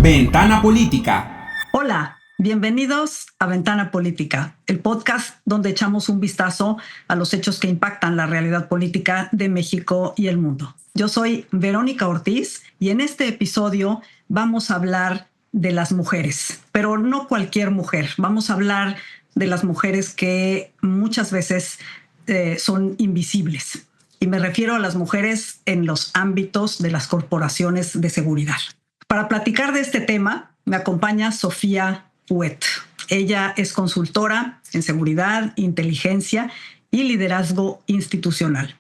Ventana Política. Hola, bienvenidos a Ventana Política, el podcast donde echamos un vistazo a los hechos que impactan la realidad política de México y el mundo. Yo soy Verónica Ortiz y en este episodio vamos a hablar de las mujeres, pero no cualquier mujer. Vamos a hablar de las mujeres que muchas veces son invisibles. Y me refiero a las mujeres en los ámbitos de las corporaciones de seguridad. Para platicar de este tema, me acompaña Sofía Puet. Ella es consultora en seguridad, inteligencia y liderazgo institucional,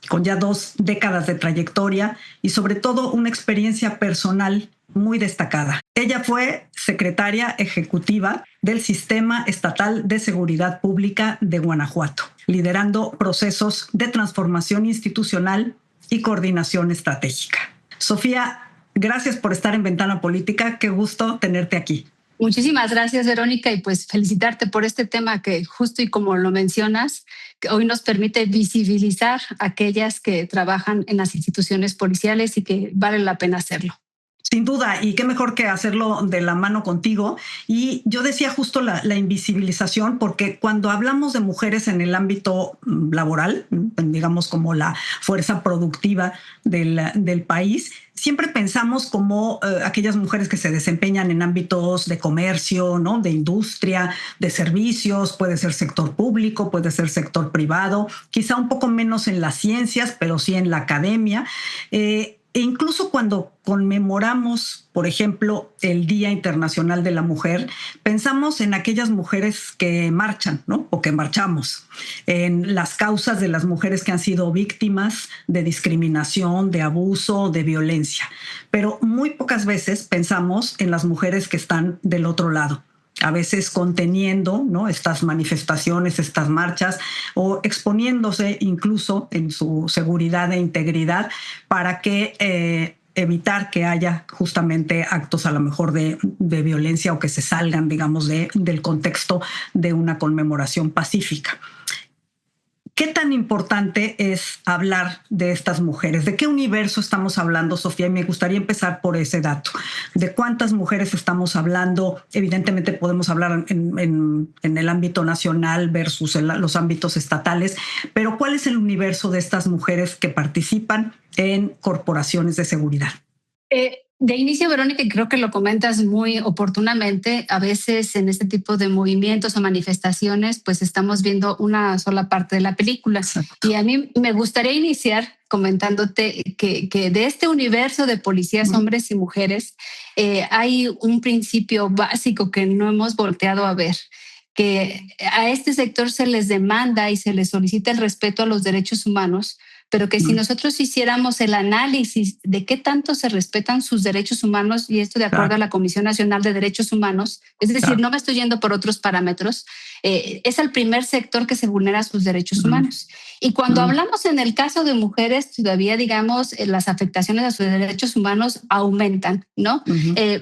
con ya 2 décadas de trayectoria y sobre todo una experiencia personal muy destacada. Ella fue secretaria ejecutiva del Sistema Estatal de Seguridad Pública de Guanajuato, liderando procesos de transformación institucional y coordinación estratégica. Sofía, gracias por estar en Ventana Política. Qué gusto tenerte aquí. Muchísimas gracias, Verónica, y pues felicitarte por este tema que justo y como lo mencionas, que hoy nos permite visibilizar a aquellas que trabajan en las instituciones policiales y que vale la pena hacerlo. Sin duda, y qué mejor que hacerlo de la mano contigo. Y yo decía justo la invisibilización, porque cuando hablamos de mujeres en el ámbito laboral, digamos como la fuerza productiva del país, siempre pensamos como aquellas mujeres que se desempeñan en ámbitos de comercio, ¿no? De industria, de servicios, puede ser sector público, puede ser sector privado, quizá un poco menos en las ciencias, pero sí en la academia. E incluso cuando conmemoramos, por ejemplo, el Día Internacional de la Mujer, pensamos en aquellas mujeres que marchan, ¿no? O que marchamos, en las causas de las mujeres que han sido víctimas de discriminación, de abuso, de violencia. Pero muy pocas veces pensamos en las mujeres que están del otro lado, a veces conteniendo, ¿no? Estas manifestaciones, estas marchas, o exponiéndose incluso en su seguridad e integridad para que evitar que haya justamente actos a lo mejor de violencia o que se salgan, digamos, del contexto de una conmemoración pacífica. ¿Qué tan importante es hablar de estas mujeres? ¿De qué universo estamos hablando, Sofía? Y me gustaría empezar por ese dato. ¿De cuántas mujeres estamos hablando? Evidentemente podemos hablar en el ámbito nacional versus los ámbitos estatales, pero ¿cuál es el universo de estas mujeres que participan en corporaciones de seguridad? De inicio, Verónica, y creo que lo comentas muy oportunamente, a veces en este tipo de movimientos o manifestaciones, pues estamos viendo una sola parte de la película. Exacto. Y a mí me gustaría iniciar comentándote que de este universo de policías, hombres y mujeres, hay un principio básico que no hemos volteado a ver, que a este sector se les demanda y se les solicita el respeto a los derechos humanos, pero que si nosotros hiciéramos el análisis de qué tanto se respetan sus derechos humanos, y esto de acuerdo a la Comisión Nacional de Derechos Humanos, es decir, no me estoy yendo por otros parámetros, es el primer sector que se vulnera sus derechos humanos. Y cuando hablamos en el caso de mujeres, todavía, digamos, las afectaciones a sus derechos humanos aumentan, ¿no?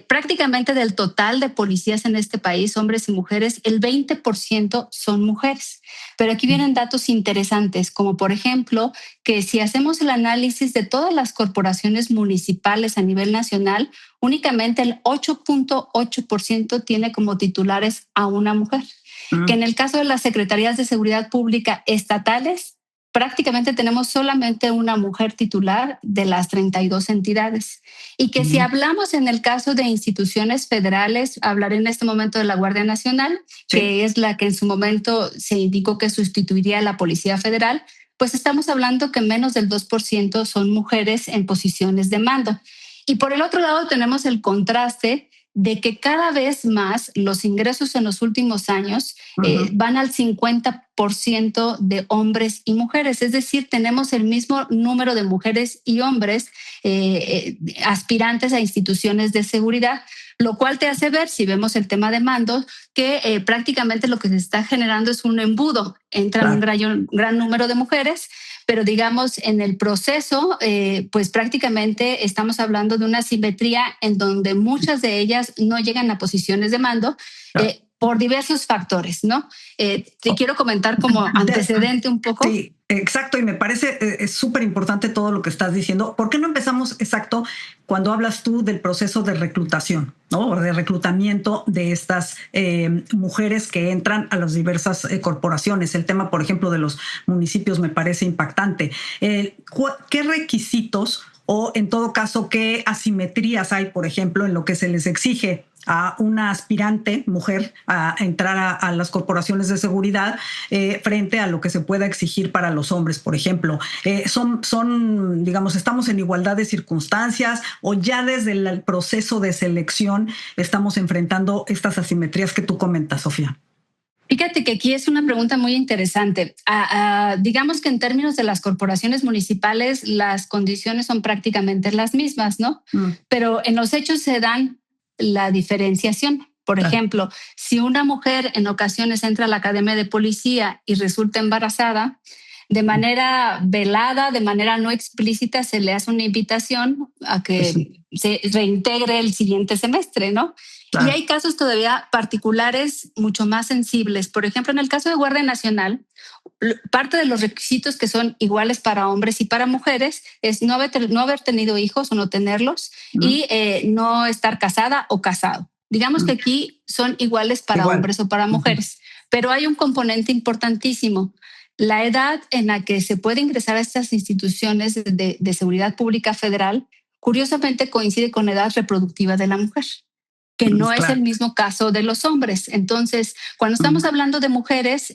Prácticamente del total de policías en este país, hombres y mujeres, el 20% son mujeres. Pero aquí vienen datos interesantes, como por ejemplo, que si hacemos el análisis de todas las corporaciones municipales a nivel nacional, únicamente el 8.8% tiene como titulares a una mujer. Que en el caso de las secretarías de seguridad pública estatales, prácticamente tenemos solamente una mujer titular de las 32 entidades. Y que si hablamos en el caso de instituciones federales, hablaré en este momento de la Guardia Nacional, que es la que en su momento se indicó que sustituiría a la Policía Federal, pues estamos hablando que menos del 2% son mujeres en posiciones de mando. Y por el otro lado tenemos el contraste de que cada vez más los ingresos en los últimos años van al 50% de hombres y mujeres. Es decir, tenemos el mismo número de mujeres y hombres aspirantes a instituciones de seguridad, lo cual te hace ver, si vemos el tema de mando, que prácticamente lo que se está generando es un embudo. Entran un gran número de mujeres, pero digamos en el proceso, pues prácticamente estamos hablando de una simetría en donde muchas de ellas no llegan a posiciones de mando. por diversos factores, ¿no? Te quiero comentar como antecedente un poco. Sí, exacto, y me parece es súper importante todo lo que estás diciendo. ¿Por qué no empezamos exacto cuando hablas tú del proceso de reclutación, ¿no? O de reclutamiento de estas mujeres que entran a las diversas corporaciones? El tema, por ejemplo, de los municipios me parece impactante. ¿Qué requisitos o, en todo caso, qué asimetrías hay, por ejemplo, en lo que se les exige a una aspirante mujer a entrar a las corporaciones de seguridad frente a lo que se pueda exigir para los hombres, por ejemplo? Digamos, ¿estamos en igualdad de circunstancias o ya desde el proceso de selección estamos enfrentando estas asimetrías que tú comentas, Sofía? Fíjate que aquí es una pregunta muy interesante. Digamos que en términos de las corporaciones municipales, las condiciones son prácticamente las mismas, ¿no? Pero en los hechos se dan la diferenciación. Por ejemplo, si una mujer en ocasiones entra a la academia de policía y resulta embarazada, de manera velada, de manera no explícita, se le hace una invitación a que se reintegre el siguiente semestre, ¿no? Claro. Y hay casos todavía particulares mucho más sensibles. Por ejemplo, en el caso de Guardia Nacional, parte de los requisitos que son iguales para hombres y para mujeres es no haber tenido hijos o no tenerlos y no estar casada o casado. Digamos que aquí son iguales para hombres o para mujeres, pero hay un componente importantísimo. La edad en la que se puede ingresar a estas instituciones de seguridad pública federal, curiosamente coincide con la edad reproductiva de la mujer, que no es el mismo caso de los hombres. Entonces, cuando estamos hablando de mujeres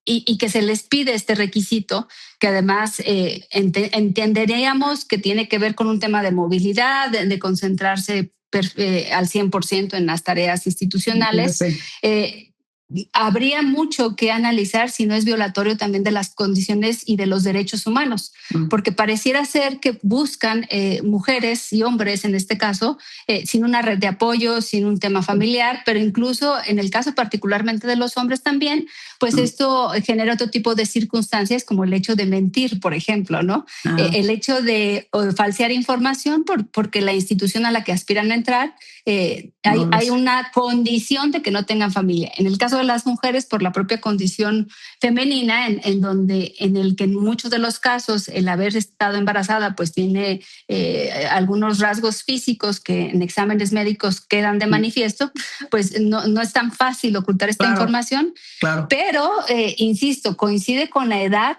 y que se les pide este requisito, que además entenderíamos que tiene que ver con un tema de movilidad, de concentrarse al 100% en las tareas institucionales, habría mucho que analizar si no es violatorio también de las condiciones y de los derechos humanos, porque pareciera ser que buscan mujeres y hombres, en este caso, sin una red de apoyo, sin un tema familiar, pero incluso en el caso particularmente de los hombres también, pues esto genera otro tipo de circunstancias como el hecho de mentir, por ejemplo, ¿no? El hecho de falsear información porque la institución a la que aspiran a entrar hay una condición de que no tengan familia. En el caso de las mujeres, por la propia condición femenina, en el que en muchos de los casos el haber estado embarazada pues tiene algunos rasgos físicos que en exámenes médicos quedan de manifiesto, pues no es tan fácil ocultar esta información. Claro. Pero, insisto, coincide con la edad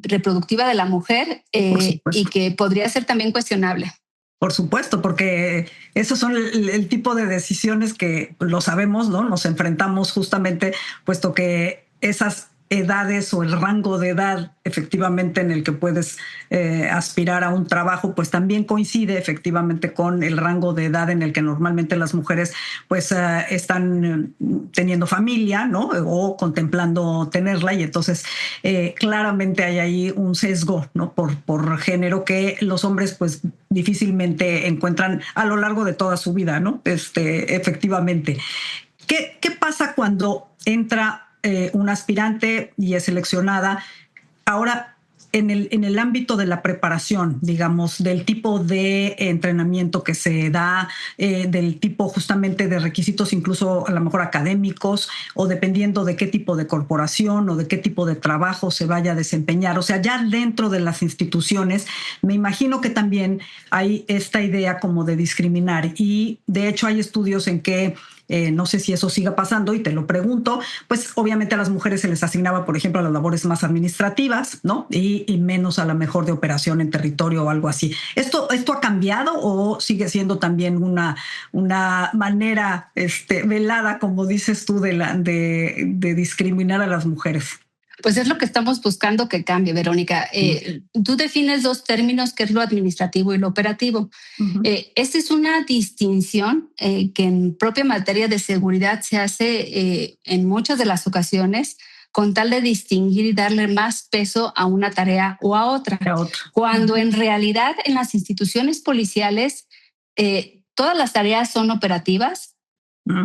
reproductiva de la mujer y que podría ser también cuestionable. Por supuesto, porque esos son el tipo de decisiones que lo sabemos, ¿no? Nos enfrentamos justamente, puesto que esas edades o el rango de edad efectivamente en el que puedes aspirar a un trabajo, pues también coincide efectivamente con el rango de edad en el que normalmente las mujeres pues están teniendo familia, ¿no? O contemplando tenerla, y entonces claramente hay ahí un sesgo, ¿no? Por género que los hombres pues difícilmente encuentran a lo largo de toda su vida, ¿no? Efectivamente. ¿Qué pasa cuando entra un aspirante y es seleccionada? Ahora, en el ámbito de la preparación, digamos, del tipo de entrenamiento que se da, del tipo justamente de requisitos, incluso a lo mejor académicos, o dependiendo de qué tipo de corporación o de qué tipo de trabajo se vaya a desempeñar. O sea, ya dentro de las instituciones, me imagino que también hay esta idea como de discriminar. Y de hecho hay estudios en que no sé si eso siga pasando y te lo pregunto, pues obviamente a las mujeres se les asignaba, por ejemplo, a las labores más administrativas, ¿no? Y menos a lo mejor de operación en territorio o algo así. ¿Esto ha cambiado o sigue siendo también una manera velada, como dices tú, de discriminar a las mujeres? Pues es lo que estamos buscando que cambie, Verónica. Tú defines dos términos, que es lo administrativo y lo operativo. Esta es una distinción que en propia materia de seguridad se hace en muchas de las ocasiones con tal de distinguir y darle más peso a una tarea o a otra. Cuando en realidad en las instituciones policiales todas las tareas son operativas,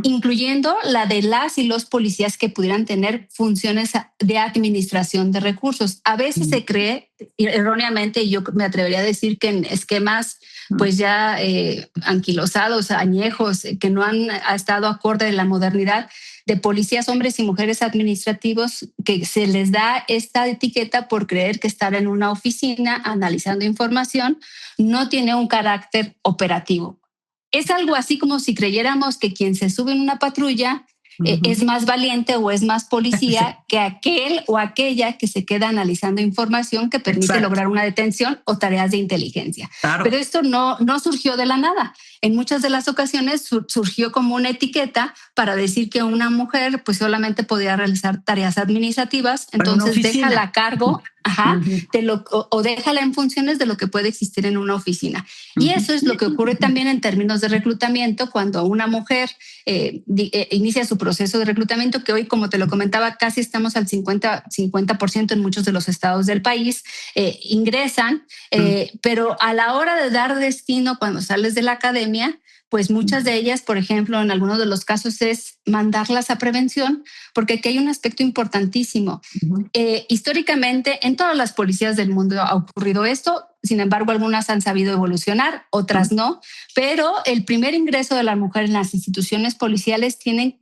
incluyendo la de las y los policías que pudieran tener funciones de administración de recursos. A veces se cree erróneamente, y yo me atrevería a decir que en esquemas pues ya anquilosados, añejos, que no han estado acorde de la modernidad, de policías, hombres y mujeres administrativos, que se les da esta etiqueta por creer que estar en una oficina analizando información no tiene un carácter operativo. Es algo así como si creyéramos que quien se sube en una patrulla es más valiente o es más policía que aquel o aquella que se queda analizando información que permite lograr una detención o tareas de inteligencia. Claro. Pero esto no surgió de la nada. En muchas de las ocasiones surgió como una etiqueta para decir que una mujer pues solamente podía realizar tareas administrativas, entonces déjala a cargo o déjala en funciones de lo que puede existir en una oficina. Y eso es lo que ocurre también en términos de reclutamiento cuando una mujer inicia su proceso de reclutamiento, que hoy, como te lo comentaba, casi estamos al 50% en muchos de los estados del país, ingresan, pero a la hora de dar destino cuando sales de la academia, pues muchas de ellas, por ejemplo, en algunos de los casos es mandarlas a prevención, porque aquí hay un aspecto importantísimo. Históricamente, en todas las policías del mundo ha ocurrido esto. Sin embargo, algunas han sabido evolucionar, otras no. Pero el primer ingreso de la mujer en las instituciones policiales tiene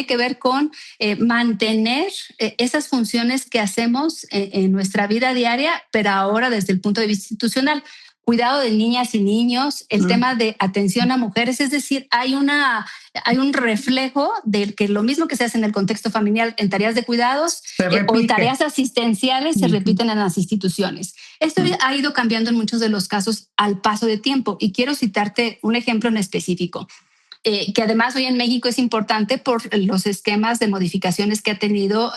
que ver con mantener esas funciones que hacemos en nuestra vida diaria, pero ahora desde el punto de vista institucional. Cuidado de niñas y niños, el tema de atención a mujeres, es decir, hay un reflejo de que lo mismo que se hace en el contexto familiar en tareas de cuidados o tareas asistenciales se repiten en las instituciones. Esto ha ido cambiando en muchos de los casos al paso de tiempo y quiero citarte un ejemplo en específico. Que además hoy en México es importante por los esquemas de modificaciones que ha tenido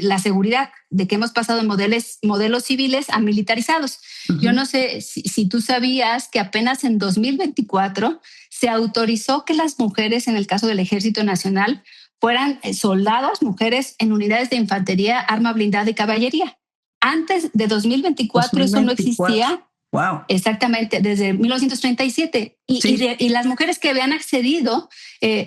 la seguridad, de que hemos pasado de modelos civiles a militarizados. Yo no sé si tú sabías que apenas en 2024 se autorizó que las mujeres, en el caso del Ejército Nacional, fueran soldados, mujeres en unidades de infantería, arma blindada y caballería. Antes de 2024 eso no existía. Wow. Exactamente, desde 1937. Y las mujeres que habían accedido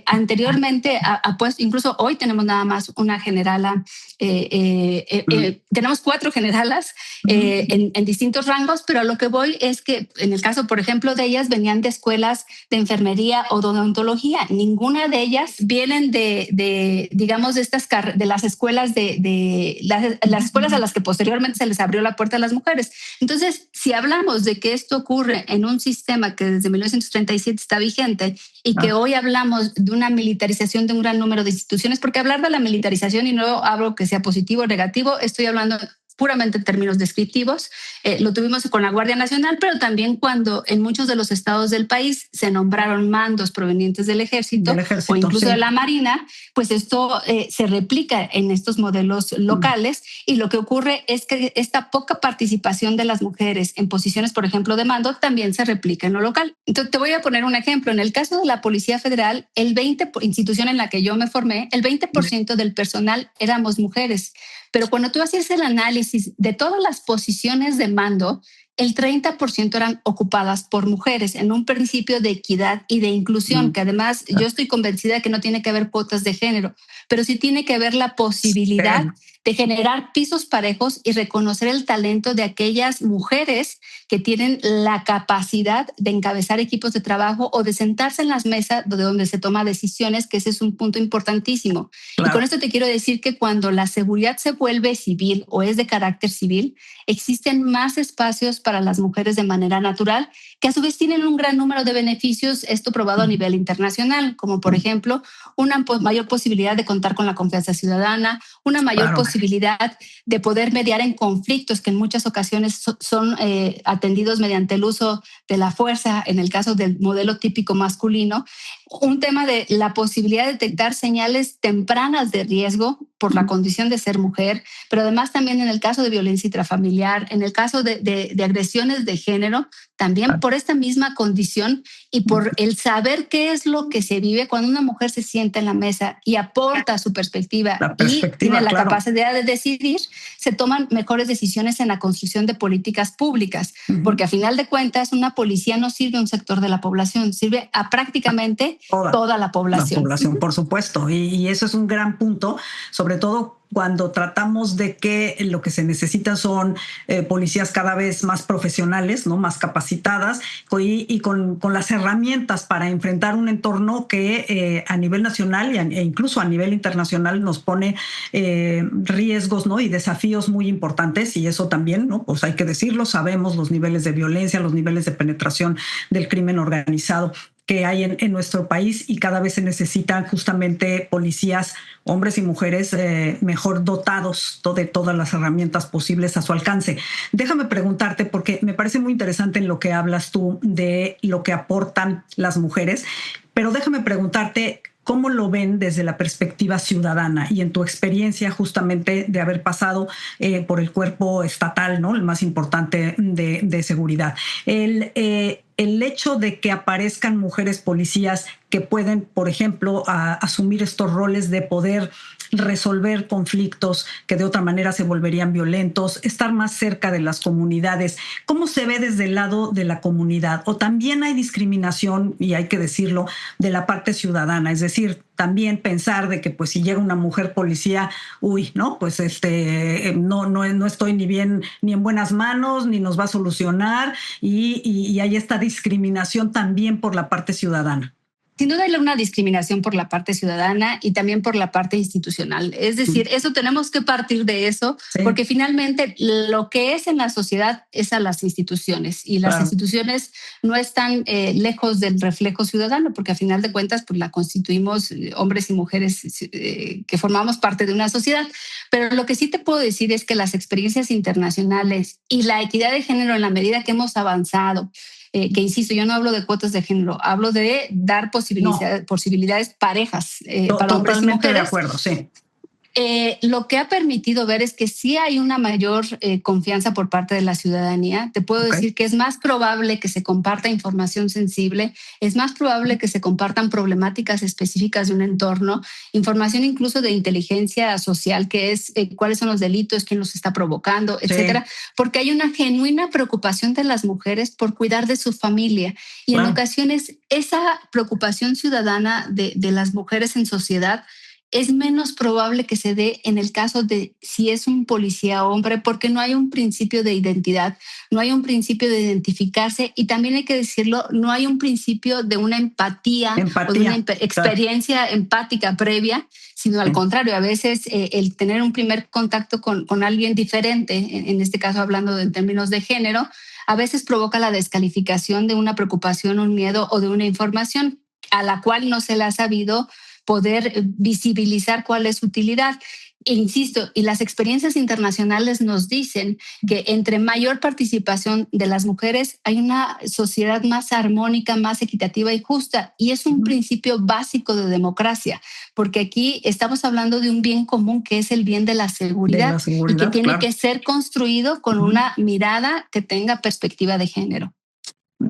anteriormente a puestos, incluso hoy tenemos nada más una generala, tenemos 4 generalas en distintos rangos, pero a lo que voy es que en el caso, por ejemplo, de ellas venían de escuelas de enfermería o de odontología. Ninguna de ellas vienen digamos, de las escuelas las escuelas a las que posteriormente se les abrió la puerta a las mujeres. Entonces, si hablamos de que esto ocurre en un sistema que desde 1937 está vigente y que hoy hablamos de una militarización de un gran número de instituciones, porque hablar de la militarización, y no hablo que sea positivo o negativo, estoy hablando puramente en términos descriptivos. Lo tuvimos con la Guardia Nacional, pero también cuando en muchos de los estados del país se nombraron mandos provenientes del ejército o incluso de la Marina, pues esto se replica en estos modelos locales y lo que ocurre es que esta poca participación de las mujeres en posiciones, por ejemplo, de mando, también se replica en lo local. Entonces, te voy a poner un ejemplo. En el caso de la Policía Federal, institución en la que yo me formé, el 20% del personal éramos mujeres. Pero cuando tú hacías el análisis de todas las posiciones de mando, el 30% eran ocupadas por mujeres en un principio de equidad y de inclusión, que además yo estoy convencida de que no tiene que haber cuotas de género, pero sí tiene que haber la posibilidad de generar pisos parejos y reconocer el talento de aquellas mujeres que tienen la capacidad de encabezar equipos de trabajo o de sentarse en las mesas donde se toman decisiones, que ese es un punto importantísimo. Claro. Y con esto te quiero decir que cuando la seguridad se vuelve civil o es de carácter civil, existen más espacios para las mujeres de manera natural, que a su vez tienen un gran número de beneficios, esto probado a nivel internacional, como por ejemplo una mayor posibilidad de contar con la confianza ciudadana, una mayor posibilidad de poder mediar en conflictos que en muchas ocasiones son atendidos mediante el uso de la fuerza, en el caso del modelo típico masculino, un tema de la posibilidad de detectar señales tempranas de riesgo por la condición de ser mujer, pero además también en el caso de violencia intrafamiliar, en el caso de agresiones de género, también por esta misma condición y por el saber qué es lo que se vive cuando una mujer se sienta en la mesa y aporta su perspectiva y tiene la capacidad de decidir, se toman mejores decisiones en la construcción de políticas públicas, porque a final de cuentas una policía no sirve a un sector de la población, sirve a prácticamente toda la población. La población, por supuesto, y eso es un gran punto, sobre todo cuando tratamos de que lo que se necesita son policías cada vez más profesionales, ¿no? Más capacitadas y con las herramientas para enfrentar un entorno que a nivel nacional e incluso a nivel internacional nos pone riesgos, ¿no? Y desafíos muy importantes, y eso también, ¿no? Pues hay que decirlo, sabemos los niveles de violencia, los niveles de penetración del crimen organizado que hay en nuestro país, y cada vez se necesitan justamente policías, hombres y mujeres, mejor dotados de todas las herramientas posibles a su alcance. Déjame preguntarte, porque me parece muy interesante en lo que hablas tú de lo que aportan las mujeres, pero déjame preguntarte, ¿cómo lo ven desde la perspectiva ciudadana y en tu experiencia justamente de haber pasado por el cuerpo estatal, ¿no? El más importante de seguridad? El hecho de que aparezcan mujeres policías que pueden, por ejemplo, asumir estos roles de poder resolver conflictos que de otra manera se volverían violentos, estar más cerca de las comunidades. ¿Cómo se ve desde el lado de la comunidad? ¿O también hay discriminación, y hay que decirlo, de la parte ciudadana? Es decir, también pensar de que pues si llega una mujer policía, ¿no? Pues no estoy ni en buenas manos, ni nos va a solucionar, y hay esta discriminación también por la parte ciudadana. Sin duda hay una discriminación por la parte ciudadana y también por la parte institucional. Es decir, eso tenemos que partir de eso, sí, porque finalmente lo que es en la sociedad es a las instituciones, y las instituciones no están lejos del reflejo ciudadano, porque a final de cuentas pues la constituimos hombres y mujeres que formamos parte de una sociedad. Pero lo que sí te puedo decir es que las experiencias internacionales y la equidad de género, en la medida que hemos avanzado, que insisto, yo no hablo de cuotas de género, hablo de dar posibilidades parejas para hombres y mujeres. Totalmente de acuerdo, sí. Lo que ha permitido ver es que sí hay una mayor confianza por parte de la ciudadanía. Te puedo decir que es más probable que se comparta información sensible, es más probable que se compartan problemáticas específicas de un entorno, información incluso de inteligencia social, que es cuáles son los delitos, quién los está provocando, etcétera, porque hay una genuina preocupación de las mujeres por cuidar de su familia, y en ocasiones esa preocupación ciudadana de las mujeres en sociedad es menos probable que se dé en el caso de si es un policía hombre, porque no hay un principio de identidad, no hay un principio de identificarse, y también hay que decirlo, no hay un principio de una empatía o de una experiencia empática previa, sino al contrario, a veces el tener un primer contacto con alguien diferente, en este caso hablando en términos de género, a veces provoca la descalificación de una preocupación, un miedo o de una información a la cual no se le ha sabido poder visibilizar cuál es su utilidad. E insisto, y las experiencias internacionales nos dicen que entre mayor participación de las mujeres hay una sociedad más armónica, más equitativa y justa, y es un principio básico de democracia, porque aquí estamos hablando de un bien común que es el bien de la seguridad, y que tiene que ser construido con una mirada que tenga perspectiva de género.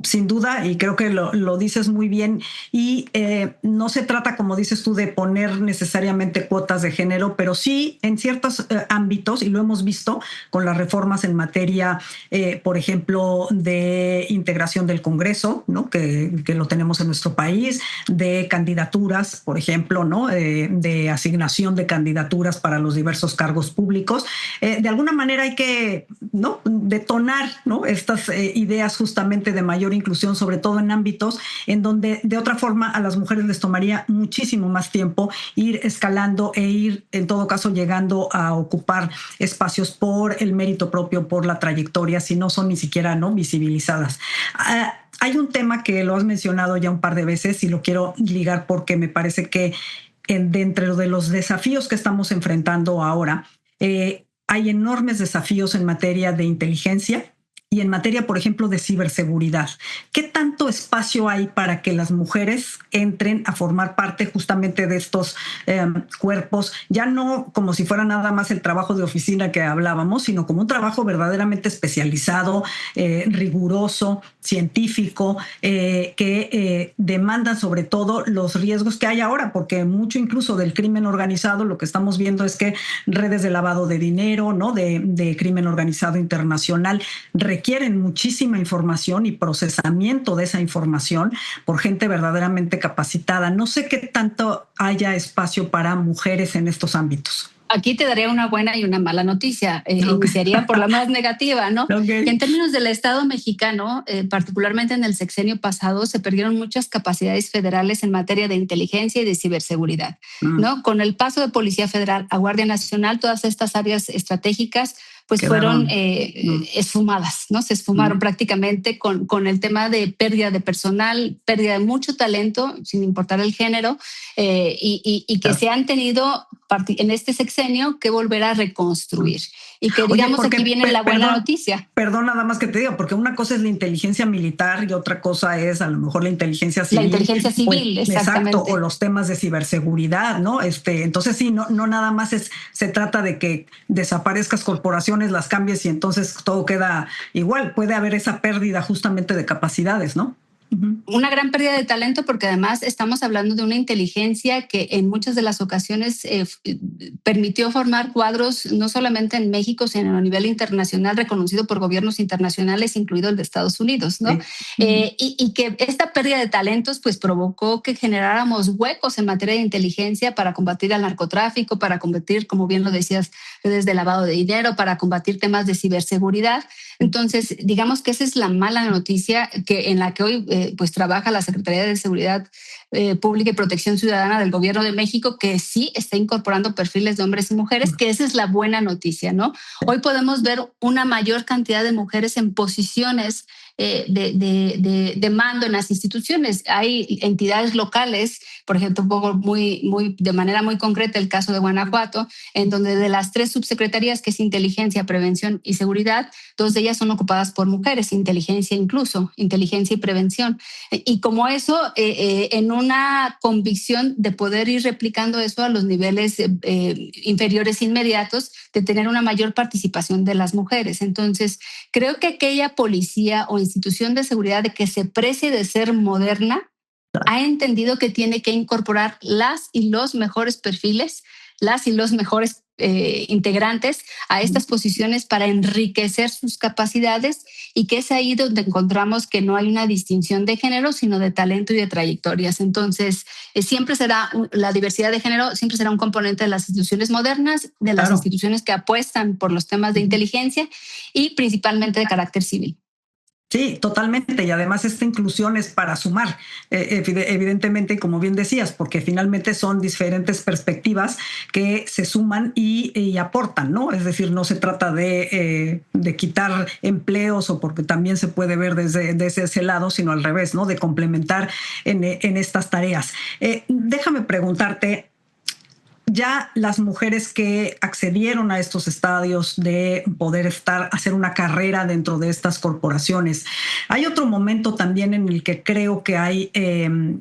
Sin duda, y creo que lo dices muy bien, y no se trata, como dices tú, de poner necesariamente cuotas de género, pero sí en ciertos ámbitos, y lo hemos visto con las reformas en materia, por ejemplo, de integración del Congreso, ¿no? que lo tenemos en nuestro país, de candidaturas, por ejemplo, ¿no? De asignación de candidaturas para los diversos cargos públicos. De alguna manera hay que, ¿no? detonar, ¿no? estas ideas justamente de mayor inclusión, sobre todo en ámbitos en donde de otra forma a las mujeres les tomaría muchísimo más tiempo ir escalando e ir en todo caso llegando a ocupar espacios por el mérito propio, por la trayectoria, si no son ni siquiera no visibilizadas. Hay un tema que lo has mencionado ya un par de veces y lo quiero ligar porque me parece que dentro de los desafíos que estamos enfrentando ahora, hay enormes desafíos en materia de inteligencia y en materia, por ejemplo, de ciberseguridad. ¿Qué tanto espacio hay para que las mujeres entren a formar parte justamente de estos cuerpos, ya no como si fuera nada más el trabajo de oficina que hablábamos, sino como un trabajo verdaderamente especializado, riguroso, científico, que demandan sobre todo los riesgos que hay ahora, porque mucho incluso del crimen organizado, lo que estamos viendo es que redes de lavado de dinero, ¿no? de crimen organizado internacional, requieren muchísima información y procesamiento de esa información por gente verdaderamente capacitada. No sé qué tanto haya espacio para mujeres en estos ámbitos. aquí te daría una buena y una mala noticia. Iniciaría por la más negativa, ¿no? Okay. Que en términos del Estado mexicano, particularmente en el sexenio pasado, se perdieron muchas capacidades federales en materia de inteligencia y de ciberseguridad, ¿no? Con el paso de Policía Federal a Guardia Nacional, todas estas áreas estratégicas pues fueron esfumadas, ¿no? Se esfumaron prácticamente con el tema de pérdida de personal, pérdida de mucho talento, sin importar el género, y que se han tenido en este sexenio que volver a reconstruir. Y que digamos, oye, aquí viene la buena noticia. Perdón, nada más que te digo, porque una cosa es la inteligencia militar y otra cosa es a lo mejor la inteligencia civil. La inteligencia civil, pues, exactamente. Exacto, o los temas de ciberseguridad, ¿no? Entonces sí, no nada más se trata de que desaparezcas corporaciones, las cambies y entonces todo queda igual. Puede haber esa pérdida justamente de capacidades, ¿no? Una gran pérdida de talento porque además estamos hablando de una inteligencia que en muchas de las ocasiones permitió formar cuadros no solamente en México, sino a nivel internacional, reconocido por gobiernos internacionales, incluido el de Estados Unidos, ¿no? Sí. Y que esta pérdida de talentos pues provocó que generáramos huecos en materia de inteligencia para combatir al narcotráfico, para combatir, como bien lo decías, redes de lavado de dinero, para combatir temas de ciberseguridad. Entonces, digamos que esa es la mala noticia que en la que hoy pues trabaja la Secretaría de Seguridad Pública y Protección Ciudadana del Gobierno de México, que sí está incorporando perfiles de hombres y mujeres, que esa es la buena noticia, ¿no? Hoy podemos ver una mayor cantidad de mujeres en posiciones de mando en las instituciones. Hay entidades locales, por ejemplo, un poco de manera muy concreta el caso de Guanajuato, en donde de las 3 subsecretarías, que es Inteligencia, Prevención y Seguridad, 2 de ellas son ocupadas por mujeres, inteligencia y prevención. Y como eso, en una convicción de poder ir replicando eso a los niveles inferiores inmediatos, de tener una mayor participación de las mujeres. Entonces, creo que aquella policía o institución de seguridad de que se precie de ser moderna ha entendido que tiene que incorporar las y los mejores perfiles, las y los mejores integrantes a estas posiciones para enriquecer sus capacidades, y que es ahí donde encontramos que no hay una distinción de género, sino de talento y de trayectorias. Entonces, siempre será la diversidad de género, siempre será un componente de las instituciones modernas, de las instituciones que apuestan por los temas de inteligencia y principalmente de carácter civil. Sí, totalmente. Y además esta inclusión es para sumar, evidentemente, como bien decías, porque finalmente son diferentes perspectivas que se suman y aportan, ¿no? Es decir, no se trata de quitar empleos, o porque también se puede ver desde ese lado, sino al revés, ¿no? De complementar en estas tareas. Déjame preguntarte, ya las mujeres que accedieron a estos estadios de poder hacer una carrera dentro de estas corporaciones, hay otro momento también en el que creo que hay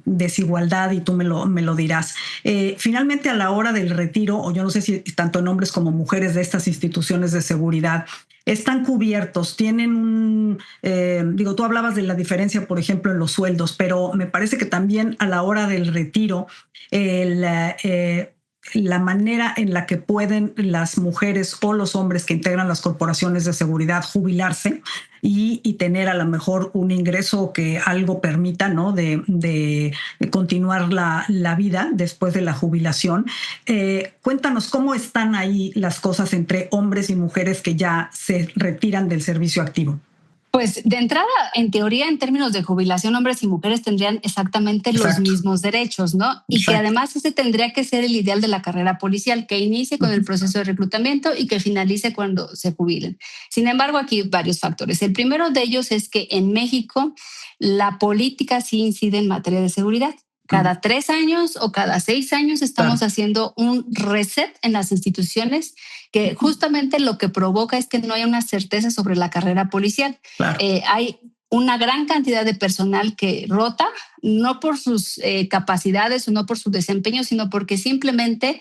desigualdad, y tú me lo dirás. Finalmente, a la hora del retiro, o yo no sé si tanto en hombres como mujeres de estas instituciones de seguridad, están cubiertos, tienen tú hablabas de la diferencia, por ejemplo, en los sueldos, pero me parece que también a la hora del retiro, la manera en la que pueden las mujeres o los hombres que integran las corporaciones de seguridad jubilarse y tener a lo mejor un ingreso que algo permita, ¿no? de continuar la vida después de la jubilación. Cuéntanos cómo están ahí las cosas entre hombres y mujeres que ya se retiran del servicio activo. Pues de entrada, en teoría, en términos de jubilación, hombres y mujeres tendrían exactamente los mismos derechos, ¿no? Y que además ese tendría que ser el ideal de la carrera policial, que inicie con el proceso de reclutamiento y que finalice cuando se jubilen. Sin embargo, aquí hay varios factores. El primero de ellos es que en México la política sí incide en materia de seguridad. Cada 3 años o cada 6 años estamos haciendo un reset en las instituciones, que justamente lo que provoca es que no haya una certeza sobre la carrera policial. Hay una gran cantidad de personal que rota, no por sus capacidades o no por su desempeño, sino porque simplemente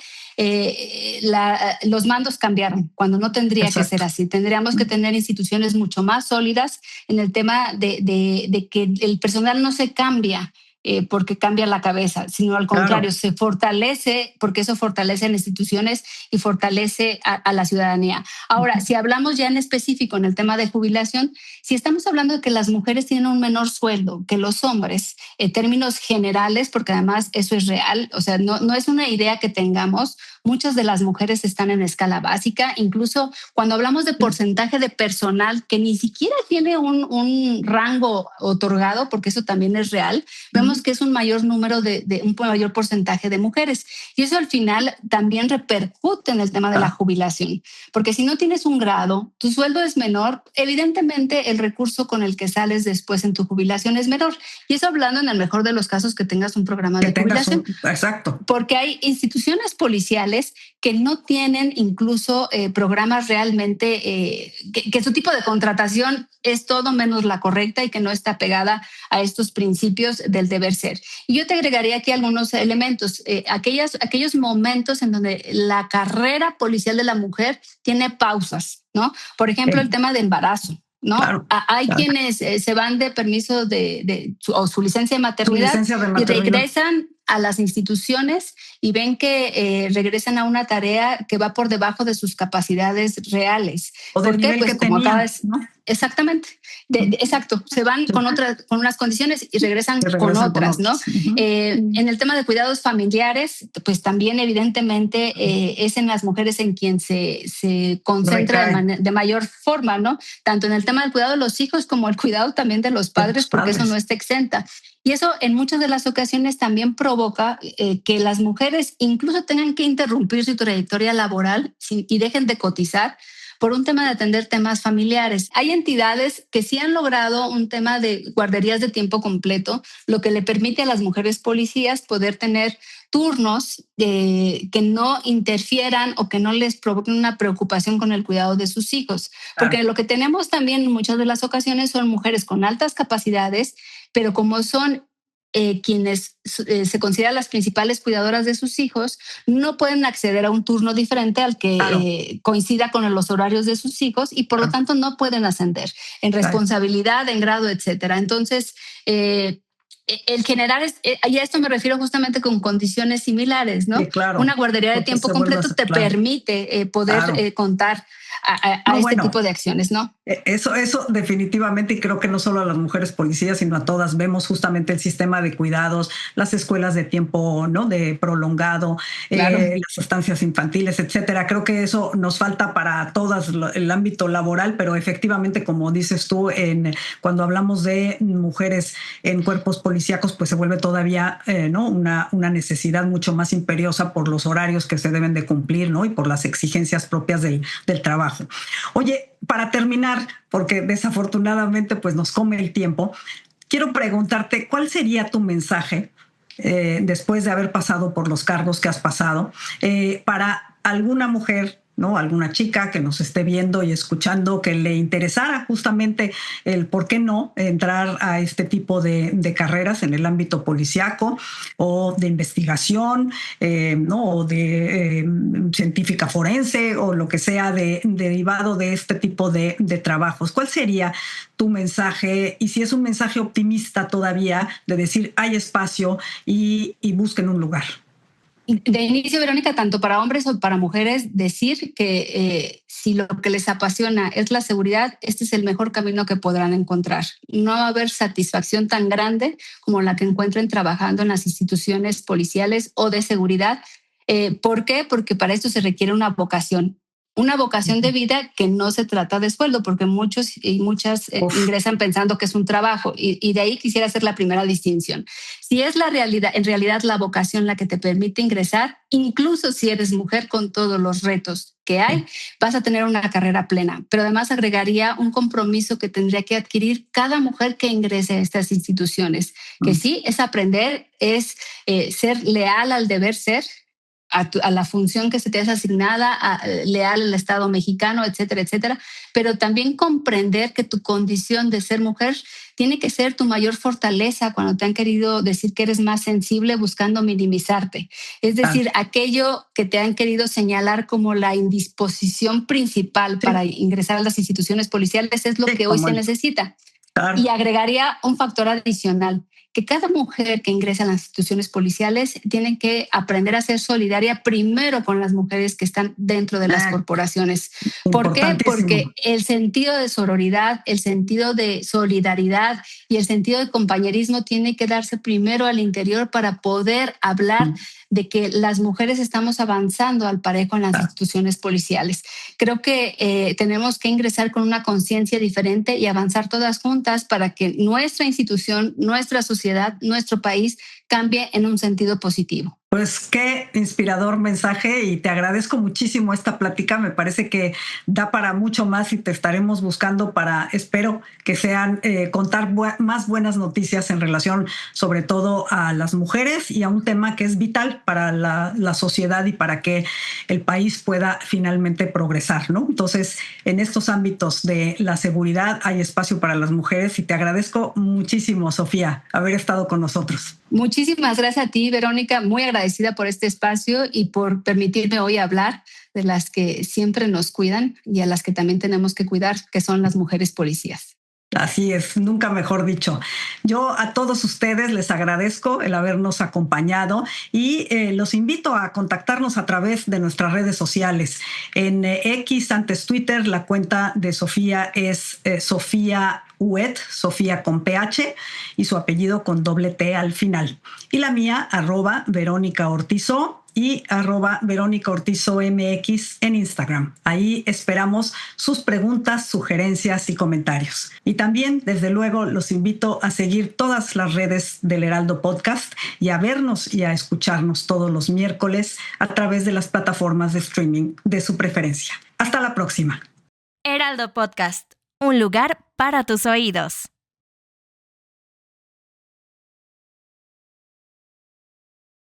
los mandos cambiaron, cuando no tendría que ser así. Tendríamos que tener instituciones mucho más sólidas en el tema de que el personal no se cambia porque cambia la cabeza, sino al contrario, se fortalece, porque eso fortalece a las instituciones y fortalece a la ciudadanía. Ahora, si hablamos ya en específico en el tema de jubilación, si estamos hablando de que las mujeres tienen un menor sueldo que los hombres, en términos generales, porque además eso es real, o sea, no es una idea que tengamos, muchas de las mujeres están en escala básica. Incluso cuando hablamos de porcentaje de personal que ni siquiera tiene un rango otorgado, porque eso también es real, vemos que es un mayor número un mayor porcentaje de mujeres. Y eso al final también repercute en el tema de la jubilación, porque si no tienes un grado, tu sueldo es menor, evidentemente el recurso con el que sales después en tu jubilación es menor. Y eso hablando en el mejor de los casos que tengas un programa de jubilación. Exacto. Porque hay instituciones policiales que no tienen incluso programas realmente, que su tipo de contratación es todo menos la correcta y que no está pegada a estos principios del deber ser. Y yo te agregaría aquí algunos elementos, aquellos momentos en donde la carrera policial de la mujer tiene pausas, ¿no? Por ejemplo, el tema de embarazo, ¿no? Claro, hay quienes se van de permiso o su licencia de maternidad y regresan a las instituciones y ven que regresan a una tarea que va por debajo de sus capacidades reales. O del nivel que tenían, ¿no? Exactamente. Exacto. Se van con unas condiciones y regresan con otras, ¿no? En el tema de cuidados familiares, pues también evidentemente es en las mujeres en quien se concentra de mayor forma, ¿no? Tanto en el tema del cuidado de los hijos como el cuidado también de los padres, porque eso no está exenta. Y eso en muchas de las ocasiones también provoca que las mujeres incluso tengan que interrumpir su trayectoria laboral y dejen de cotizar por un tema de atender temas familiares. Hay entidades que sí han logrado un tema de guarderías de tiempo completo, lo que le permite a las mujeres policías poder tener turnos que no interfieran o que no les provoquen una preocupación con el cuidado de sus hijos. Porque lo que tenemos también en muchas de las ocasiones son mujeres con altas capacidades, pero como son quienes se consideran las principales cuidadoras de sus hijos, no pueden acceder a un turno diferente al que coincida con los horarios de sus hijos y por lo tanto no pueden ascender en responsabilidad, en grado, etcétera. Entonces, el generar, y a esto me refiero justamente con condiciones similares, ¿no? Sí, claro, una guardería de tiempo completo te permite poder contar a este tipo de acciones, ¿no? Eso definitivamente, y creo que no solo a las mujeres policías, sino a todas. Vemos justamente el sistema de cuidados, las escuelas de tiempo, ¿no?, de prolongado, las estancias infantiles, etcétera. Creo que eso nos falta para todas el ámbito laboral, pero efectivamente, como dices tú, cuando hablamos de mujeres en cuerpos policíacos, pues se vuelve todavía ¿no?, una necesidad mucho más imperiosa por los horarios que se deben de cumplir, ¿no?, y por las exigencias propias del trabajo. Oye, para terminar, porque desafortunadamente pues nos come el tiempo, quiero preguntarte, ¿cuál sería tu mensaje después de haber pasado por los cargos que has pasado para alguna mujer, ¿no?, alguna chica que nos esté viendo y escuchando, que le interesara justamente el por qué no entrar a este tipo de carreras en el ámbito policíaco o de investigación, ¿no?, o de científica forense o lo que sea derivado de este tipo de trabajos? ¿Cuál sería tu mensaje? Y si es un mensaje optimista todavía, de decir hay espacio y busquen un lugar. De inicio, Verónica, tanto para hombres o para mujeres, decir que si lo que les apasiona es la seguridad, este es el mejor camino que podrán encontrar. No va a haber satisfacción tan grande como la que encuentren trabajando en las instituciones policiales o de seguridad. ¿Por qué? Porque para esto se requiere una vocación de vida, que no se trata de sueldo, porque muchos y muchas ingresan pensando que es un trabajo, y de ahí quisiera hacer la primera distinción. Si es en realidad la vocación la que te permite ingresar, incluso si eres mujer con todos los retos que hay, vas a tener una carrera plena. Pero además agregaría un compromiso que tendría que adquirir cada mujer que ingrese a estas instituciones, que sí es aprender, es ser leal al deber ser, a la función que se te es asignada, leal al Estado mexicano, etcétera, etcétera, pero también comprender que tu condición de ser mujer tiene que ser tu mayor fortaleza cuando te han querido decir que eres más sensible buscando minimizarte. Es decir, aquello que te han querido señalar como la indisposición principal para ingresar a las instituciones policiales es lo que hoy se necesita. Y agregaría un factor adicional, que cada mujer que ingresa a las instituciones policiales tiene que aprender a ser solidaria primero con las mujeres que están dentro de las corporaciones. ¿Por qué? Porque el sentido de sororidad, el sentido de solidaridad y el sentido de compañerismo tiene que darse primero al interior para poder hablar de que las mujeres estamos avanzando al parejo en las instituciones policiales. Creo que tenemos que ingresar con una conciencia diferente y avanzar todas juntas para que nuestra institución, nuestra sociedad, nuestro país cambie en un sentido positivo. Pues qué inspirador mensaje y te agradezco muchísimo esta plática. Me parece que da para mucho más y te estaremos buscando para, espero que sean contar más buenas noticias en relación sobre todo a las mujeres y a un tema que es vital para la sociedad y para que el país pueda finalmente progresar, ¿no? Entonces, en estos ámbitos de la seguridad hay espacio para las mujeres y te agradezco muchísimo, Sofía, haber estado con nosotros. Muchísimas gracias a ti, Verónica. Muy agradecida por este espacio y por permitirme hoy hablar de las que siempre nos cuidan y a las que también tenemos que cuidar, que son las mujeres policías. Así es, nunca mejor dicho. Yo a todos ustedes les agradezco el habernos acompañado y los invito a contactarnos a través de nuestras redes sociales. En X, antes Twitter, la cuenta de Sofía es Sofía Huet, Sofía con PH y su apellido con doble T al final. Y la mía, @Verónica Ortizó y @Verónica Ortizó MX en Instagram. Ahí esperamos sus preguntas, sugerencias y comentarios. Y también, desde luego, los invito a seguir todas las redes del Heraldo Podcast y a vernos y a escucharnos todos los miércoles a través de las plataformas de streaming de su preferencia. Hasta la próxima. Heraldo Podcast, un lugar para tus oídos.